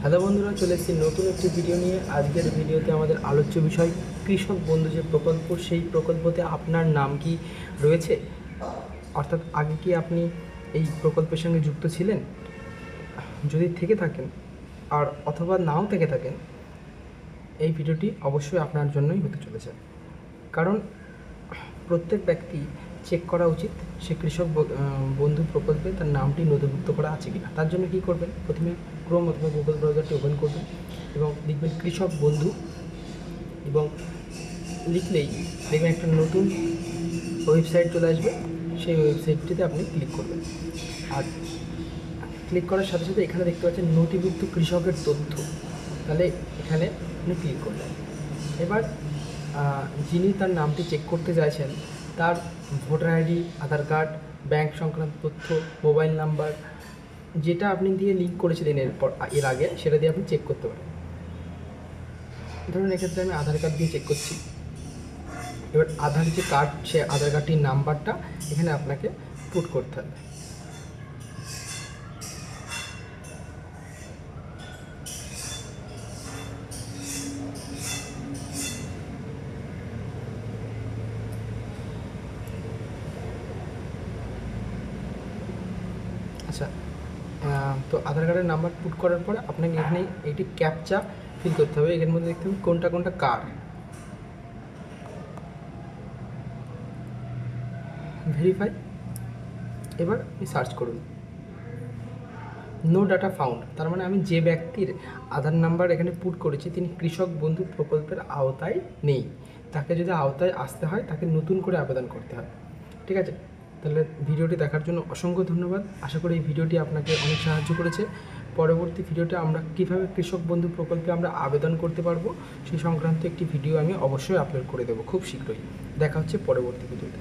Hello বন্ধুরা, চলে এসেছি নতুন একটি ভিডিও নিয়ে। আজকের ভিডিওতে আমাদের আলোচ্য বিষয় কৃষক বন্ধু যে প্রকল্প, সেই প্রকল্পতে আপনার নাম কি রয়েছে, অর্থাৎ আগে কি আপনি এই প্রকল্পের সঙ্গে যুক্ত ছিলেন। যদি থেকে থাকেন আর অথবা নাও থেকে থাকেন, এই ভিডিওটি অবশ্যই আপনার জন্যই হতে চলেছে। কারণ প্রত্যেক ব্যক্তি চেক করা উচিত সে কৃষক বন্ধু প্রকল্পে তার নামটি নথিভুক্ত করা আছে কিনা। তার জন্য কী করবেন, প্রথমে ক্রোম অথবা গুগল ব্রাউজারটি ওপেন করবেন এবং লিখবেন কৃষক বন্ধু, এবং লিখলেই দেখবেন একটা নতুন ওয়েবসাইট চলে আসবে। সেই ওয়েবসাইটটিতে আপনি ক্লিক করবেন, আর ক্লিক করার সাথে সাথে এখানে দেখতে পাচ্ছেন নথিভুক্ত কৃষকের তথ্য। তাহলে এখানে আপনি ক্লিক করলেন। এবার যিনি তার নামটি চেক করতে চাইছেন তার ভোটার আইডি, আধার কার্ড, ব্যাংক সংক্রান্ত তথ্য, মোবাইল নাম্বার, যেটা আপনি দিয়ে লিঙ্ক করেছিলেন এর আগে, সেটা দিয়ে আপনি চেক করতে পারেন। ধরুন এক্ষেত্রে আমি আধার কার্ড দিয়ে চেক করছি। এবার আধার যে কার্ড, সে আধার কার্ডটির নাম্বারটা এখানে আপনাকে পুট করতে হবে। আচ্ছা, তো আধার কার্ডের নাম্বার পুট করার পরে আপনাকে এখানে একটি ক্যাপচা ফিল করতে হবে। এর মধ্যে দেখতে হবে কোনটা কোনটা কার। ভেরিফাই। এবার আপনি সার্চ করুন। নো ডাটা ফাউন্ড, তার মানে আমি যে ব্যক্তির আধার নাম্বার এখানে পুট করেছি তিনি কৃষক বন্ধু প্রকল্পের আওতায় নেই। তাকে যদি আওতায় আসতে হয় তাকে নতুন করে আবেদন করতে হয়। ঠিক আছে, তাহলে ভিডিওটি দেখার জন্য অসংখ্য ধন্যবাদ। আশা করি এই ভিডিওটি আপনাকে অনেক সাহায্য করেছে। পরবর্তী ভিডিওতে আমরা কীভাবে কৃষক বন্ধু প্রকল্পে আমরা আবেদন করতে পারবো সেই সংক্রান্ত একটি ভিডিও আমি অবশ্যই আপলোড করে দেবো খুব শীঘ্রই। দেখা হচ্ছে পরবর্তী ভিডিওতে।